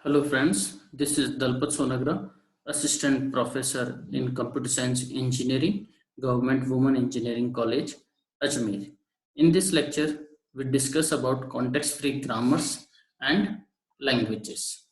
Hello friends, this is Dalpat Sonagra, Assistant Professor in Computer Science Engineering, Government Women Engineering College, Ajmer. In this lecture, we discuss about context-free grammars and languages.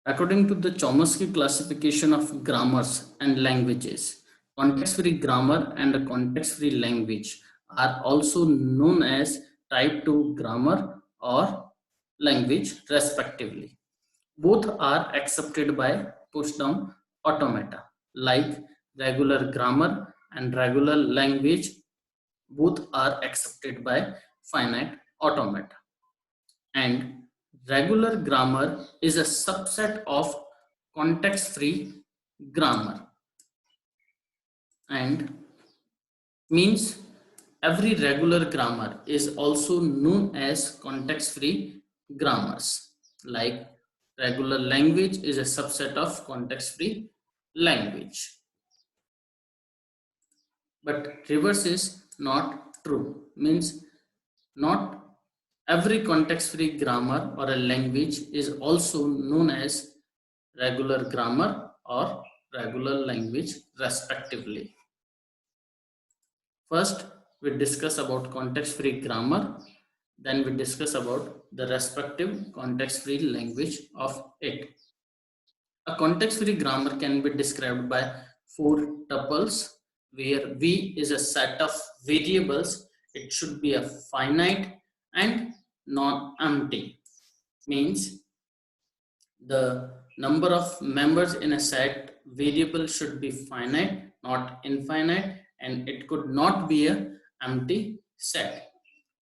According to the Chomsky classification of grammars and languages, context-free grammar and a context-free language are also known as type 2 grammar or language respectively. Both are accepted by push-down automata like regular grammar and regular language. Both are accepted by finite automata. And regular grammar is a subset of context-free grammar and means every regular grammar is also known as context-free grammars. Like regular language is a subset of context-free language. But reverse is not true. Means not every context-free grammar or a language is also known as regular grammar or regular language respectively. First, we discuss about context-free grammar. Then we discuss about the respective context-free language of it. A context-free grammar can be described by 4 tuples, where V is a set of variables. It should be a finite and non-empty. Means the number of members in a set variable should be finite, not infinite, and it could not be a empty set.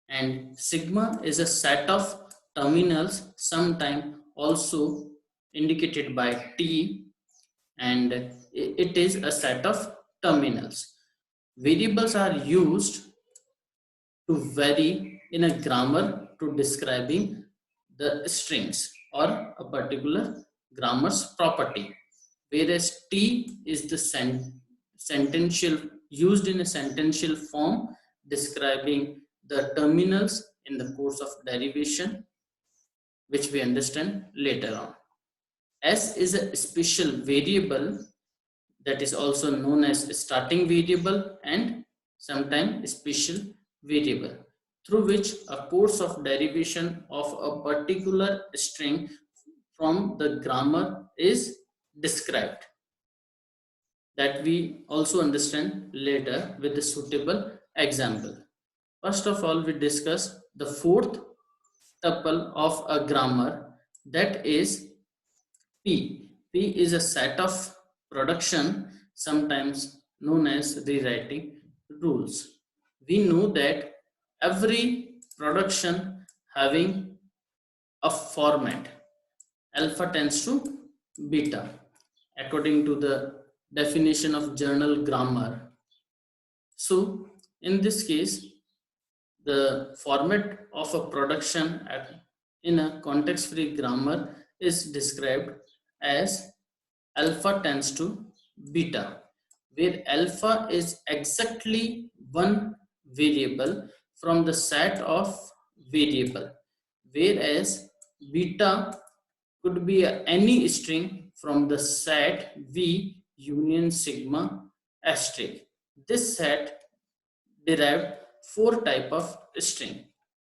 And sigma is a set of terminals, sometimes also indicated by T, and it is a set of terminals. Variables are used to vary in a grammar to describing the strings or a particular grammar's property, whereas T is the sentential used in a sentential form describing the terminals in the course of derivation, which we understand later on. S is a special variable that is also known as starting variable and sometimes special variable, through which a course of derivation of a particular string from the grammar is described, that we also understand later with a suitable example. First of all, we discuss the 4th tuple of a grammar, that is P. P is a set of production, sometimes known as rewriting rules. We know that every production having a format, alpha tends to beta, according to the definition of journal grammar. So in this case, the format of a production in a context-free grammar is described as alpha tends to beta, where alpha is exactly one variable from the set of variable, whereas beta could be any string from the set V union sigma asterisk. This set derived 4 type of string.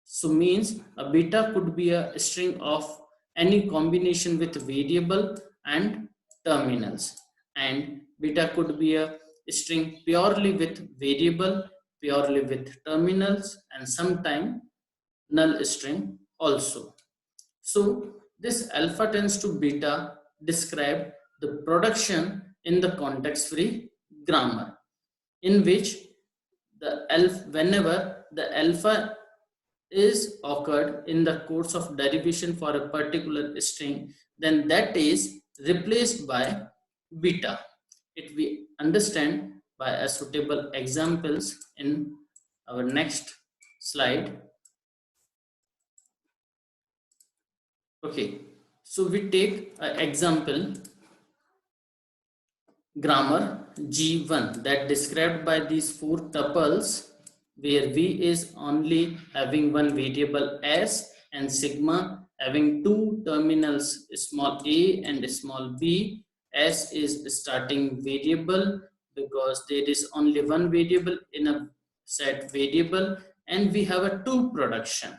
So means a beta could be a string of any combination with variable and terminals, and beta could be a string purely with variable, purely with terminals, and sometime null string also. So this alpha tends to beta describe the production in the context-free grammar, in which whenever the alpha is occurred in the course of derivation for a particular string, then that is replaced by beta. It we understand by a suitable examples in our next slide. Okay, so we take an example grammar G1 that described by these 4 tuples, where V is only having one variable S and sigma having two terminals, small a and small b. S is starting variable because there is only one variable in a set variable, and we have a two production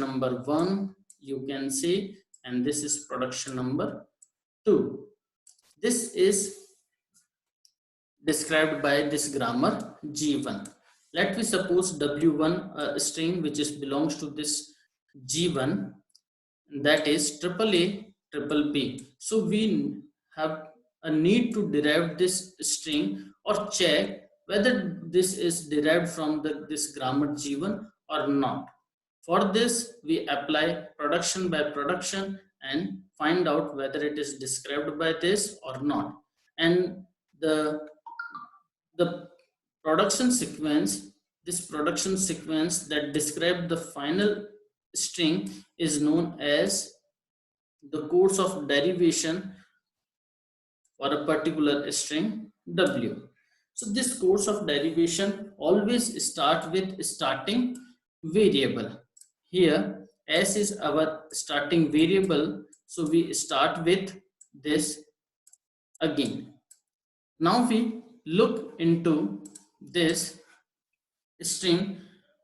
number 1 you can see, and this is production number 2. This is described by this grammar G1. Let me suppose W1 a string which is belongs to this G1, that is triple A triple B. So we have a need to derive this string or check whether this is derived from this grammar G1 or not. For this, we apply production by production and find out whether it is described by this or not. And the the production sequence, this production sequence that describe the final string is known as the course of derivation for a particular string W. So this course of derivation always start with starting variable. Here S is our starting variable, so we start with this again. Now we look into this string.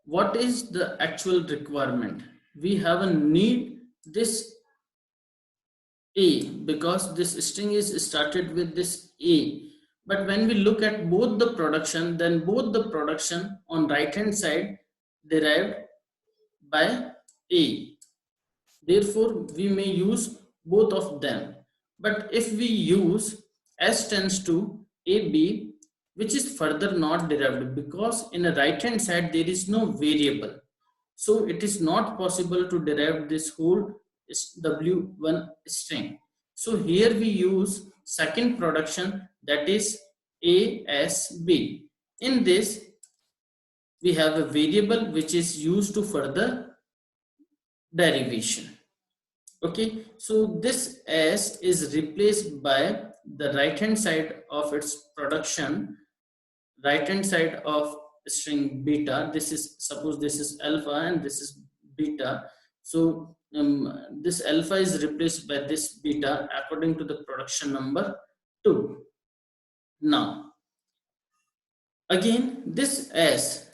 What is the actual requirement? We have a need this A because this string is started with this A. But when we look at both the production, then both the production on right hand side derived by A. Therefore, we may use both of them. But if we use S tends to AB, which is further not derived because in the right hand side there is no variable. So it is not possible to derive this whole W1 string. So here we use second production, that is ASB. In this, we have a variable which is used to further derivation. Okay, so this S is replaced by the right hand side of its production, right hand side of string beta. This is, suppose this is alpha and this is beta. So this alpha is replaced by this beta according to the production number 2. Now again this S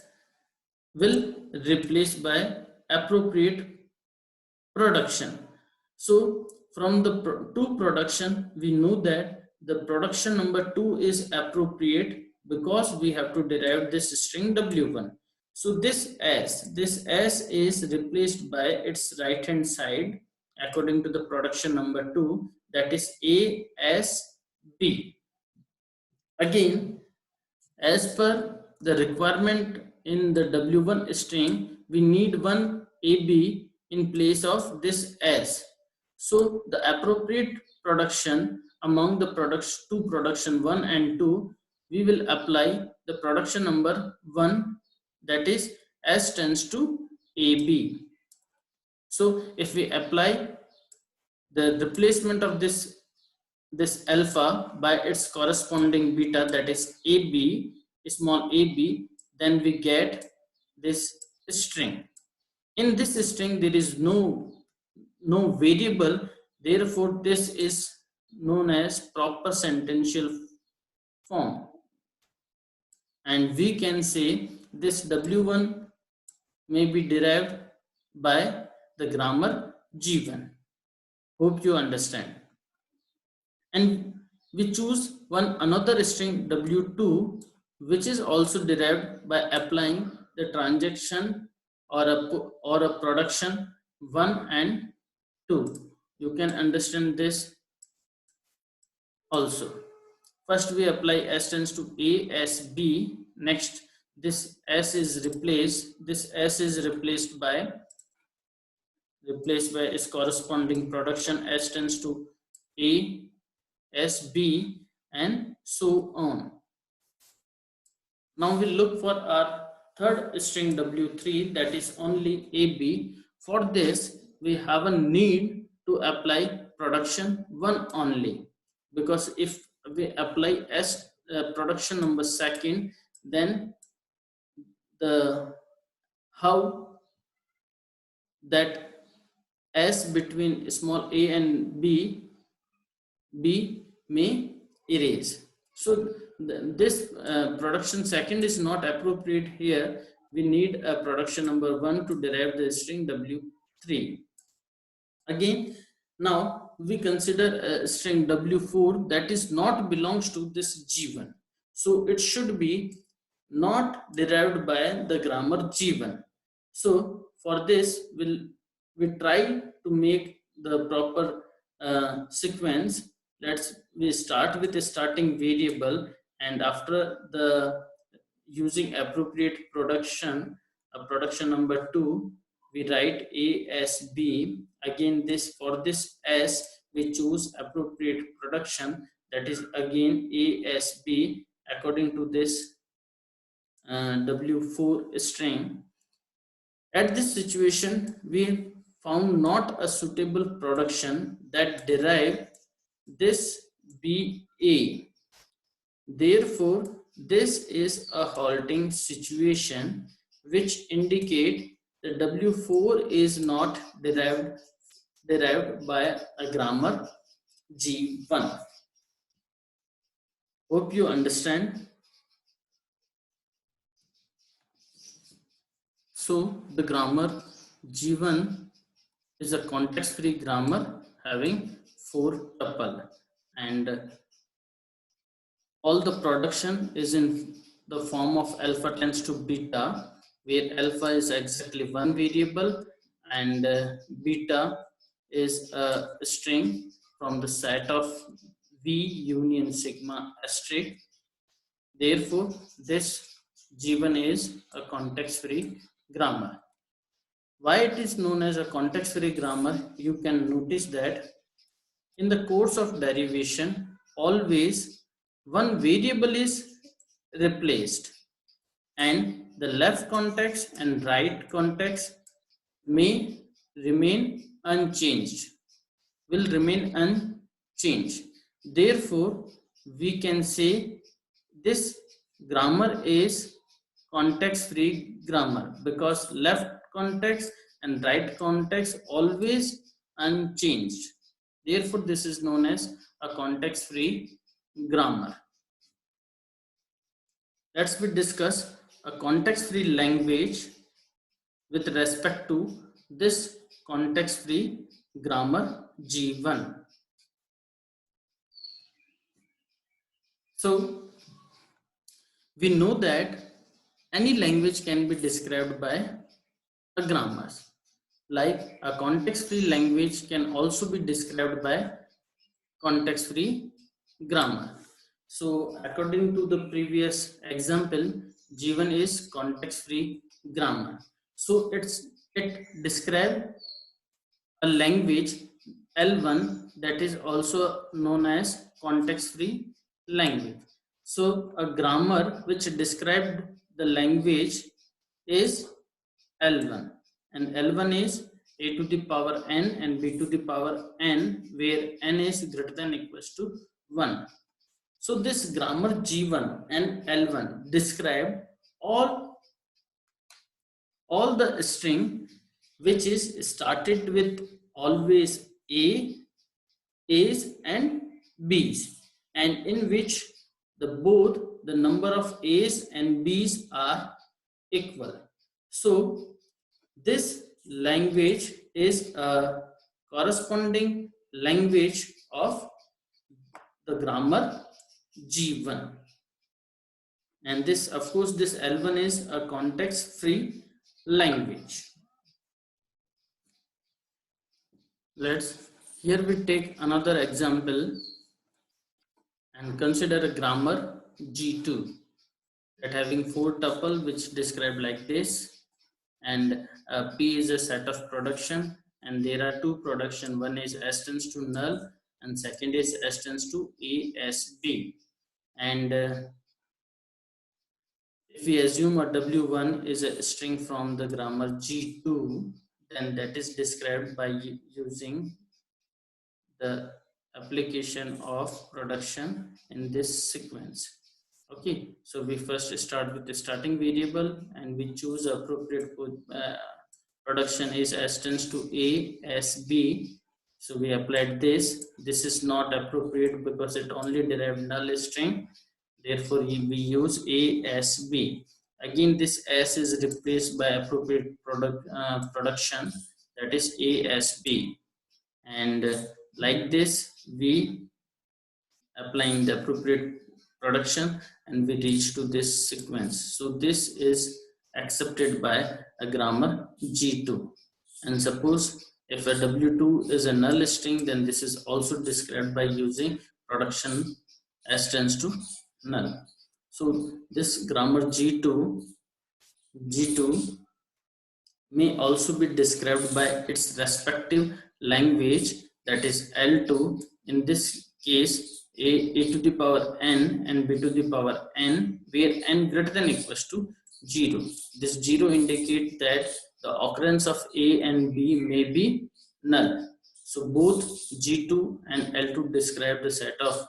will replace by appropriate production. So from the two production, we know that the production number 2 is appropriate because we have to derive this string W1. So this S is replaced by its right hand side according to the production number 2, that is ASB. Again, as per the requirement in the W1 string, we need one AB in place of this S. So the appropriate production among the products, two production 1 and 2, we will apply the production number 1, that is S tends to AB. So if we apply the replacement of this alpha by its corresponding beta, that is AB, small ab, then we get this string. In this string there is no variable, therefore this is known as proper sentential form, and we can say this W1 may be derived by the grammar G1. Hope you understand. And we choose one another string W2, which is also derived by applying the transaction or a production 1 and 2. You can understand this also. First we apply S tends to ASB. Next this S is replaced by its corresponding production S tends to A, S, B, and so on. Now we look for our third string W3, that is only AB. For this we have a need to apply production 1 only, because if we apply S production number 2nd, then how that S between small a and B may erase. So this production second is not appropriate here. We need a production number 1 to derive the string W3. Again, now we consider a string W4 that is not belongs to this G1. So it should be not derived by the grammar G1. So for this, we try to make the proper sequence. We start with a starting variable, and after the using appropriate production, production number 2, we write A S B. Again, this for this S we choose appropriate production, that is again A S B according to this W4 string. At this situation, we found not a suitable production that derive this BA. Therefore, this is a halting situation which indicate the W4 is not derived by a grammar G1. Hope you understand. So the grammar G1 is a context-free grammar having 4 tuple, and all the production is in the form of alpha tends to beta, where alpha is exactly one variable and beta is a string from the set of V union sigma asterisk. Therefore, this G1 is a context-free grammar. Why it is known as a context-free grammar? You can notice that in the course of derivation, always one variable is replaced, and the left context and right context may remain unchanged, will remain unchanged. Therefore, we can say this grammar is context-free grammar because left context and right context always unchanged. Therefore, this is known as a context-free grammar. Let's discuss a context-free language with respect to this context-free grammar G1. So we know that any language can be described by a grammar. Like a context-free language can also be described by context-free grammar. So according to the previous example, G1 is context-free grammar. So it describes a language L1 that is also known as context-free language. So a grammar which described the language is L1, and L1 is a to the power n and b to the power n, where n is greater than or equals to 1. So this grammar G1 and L1 describe all the string which is started with always A, A's and B's, and in which both the number of A's and B's are equal. So this language is a corresponding language of the grammar G1, and this, of course, this L1 is a context-free language. Here we take another example and consider a grammar G2 that having 4 tuple which described like this, and P is a set of production, and there are 2 production. One is S tends to null and second is S tends to ASB. And if we assume a W1 is a string from the grammar G2, then that is described by using the application of production in this sequence. Okay, so we first start with the starting variable and we choose appropriate production is S tends to A S B. So we applied this. This is not appropriate because it only derived null string. Therefore, we use A S B. Again, this S is replaced by appropriate production, that is A S B. And like this, we applying the appropriate production and we reach to this sequence. So this is accepted by a grammar G2. And suppose if a W2 is a null string, then this is also described by using production S tends to null. So this grammar G2 may also be described by its respective language, that is L2. In this case, a to the power n and b to the power n, where n greater than equals to 0. This 0 indicates that the occurrence of a and b may be null. So both G2 and L2 describe the set of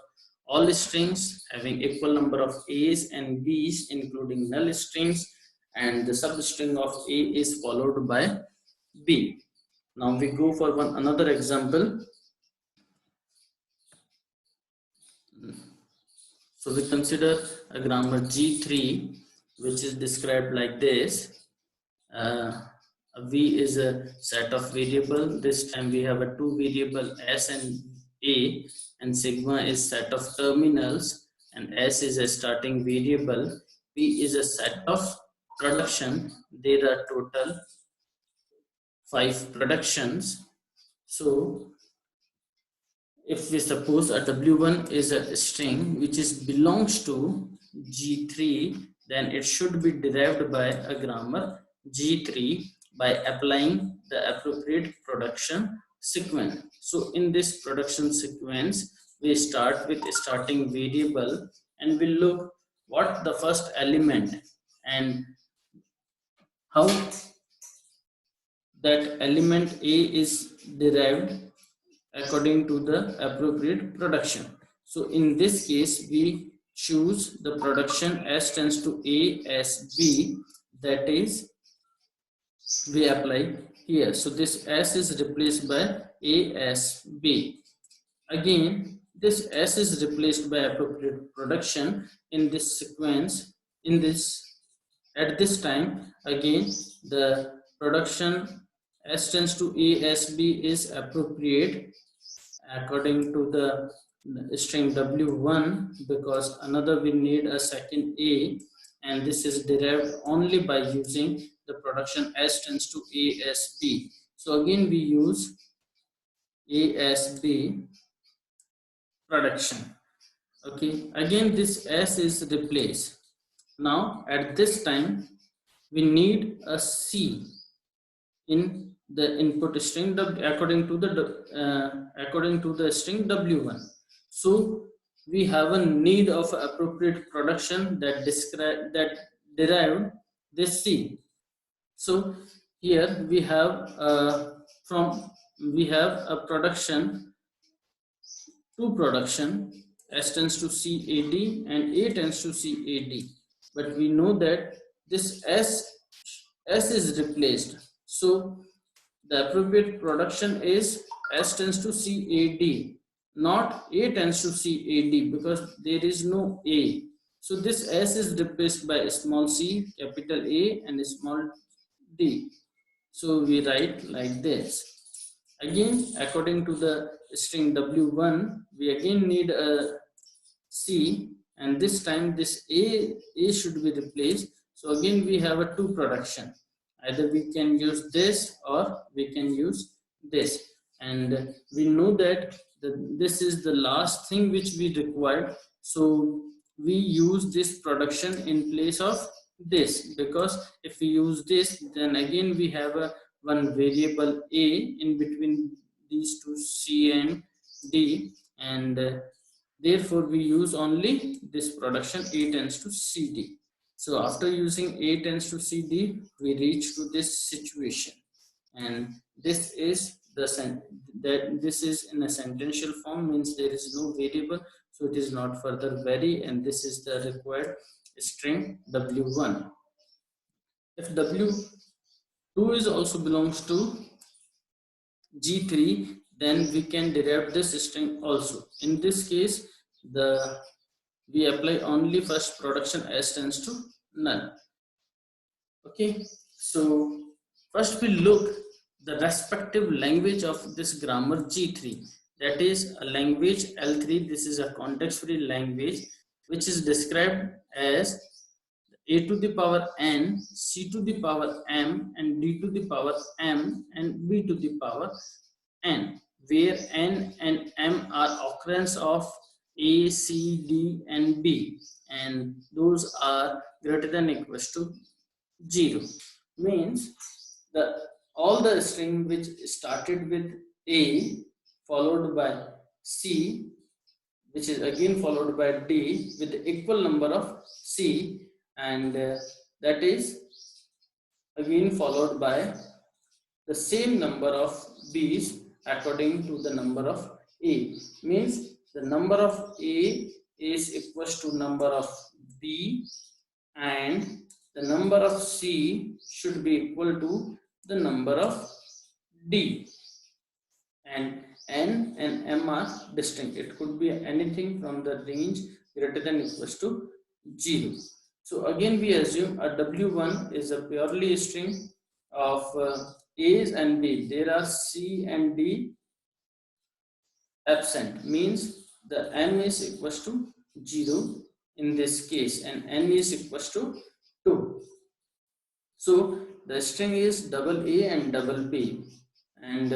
all strings having equal number of a's and b's, including null strings, and the substring of A is followed by B. Now we go for another example. So we consider a grammar G3, which is described like this. V is a set of variable. This time we have a two variable S and A, and sigma is set of terminals, and S is a starting variable. P is a set of production. There are total 5 productions. So if we suppose a W1 is a string which belongs to G3, then it should be derived by a grammar G3 by applying the appropriate production sequence. So in this production sequence, we start with a starting variable and we look what the first element and how that element A is derived according to the appropriate production. So in this case, we choose the production S tends to A S B, that is we apply here. So this S is replaced by A S B. Again, this S is replaced by appropriate production in this sequence. At this time, again the production S tends to A S B is appropriate according to the string W1, because another we need a second A, and this is derived only by using the production S tends to ASB. So again we use ASB production. Okay, again this S is replaced. Now at this time we need a C in the input string according to the string W1. So we have a need of appropriate production that derived this C. So here we have a production, two production, S tends to CAD and A tends to CAD, but we know that this S is replaced. So the appropriate production is S tends to CAD, not A tends to CAD, because there is no A. So this S is replaced by small c, capital A, and small d. So we write like this. Again, according to the string W1, we again need a C, and this time this A should be replaced. So again we have a two production. Either we can use this or we can use this, and we know that this is the last thing which we require. So we use this production in place of this, because if we use this, then again we have a one variable A in between these two C and D, and therefore we use only this production A tends to CD. So after using A tends to CD, we reach to this situation, and this is this is in a sentential form, means there is no variable, so it is not further vary, and this is the required string W1. If 2 is also belongs to G3, then we can derive this string also. In this case, we apply only first production as tends to none. Okay, so first we look the respective language of this grammar G3. That is a language L3. This is a context-free language which is described as a to the power n, c to the power m, and d to the power m, and b to the power n, where n and m are occurrence of a, c, d, and b, and those are greater than equals to 0. Means the all the string which started with a followed by c, which is again followed by d with the equal number of c, and that is again followed by the same number of b's according to the number of a. Means the number of a is equals to number of b, and the number of c should be equal to the number of d, and n and m are distinct. It could be anything from the range greater than equals to 0. So again we assume a w1 is a purely string of a's and b. There are c and d absent, means the m is equals to 0 in this case, and n is equals to 2. So the string is double A and double B, and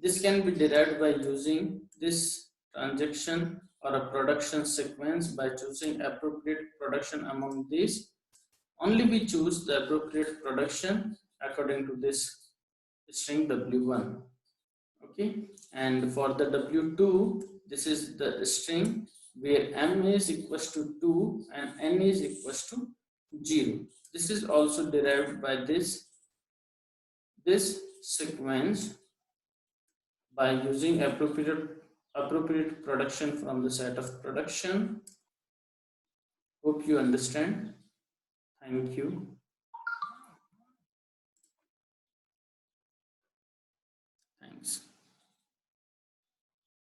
this can be derived by using this transaction or a production sequence by choosing appropriate production among these. Only we choose the appropriate production according to this string W1. Okay, and for the W2, this is the string where m is equals to 2 and n is equals to 0. This is also derived by this sequence by using appropriate production from the set of production. Hope you understand. Thank you.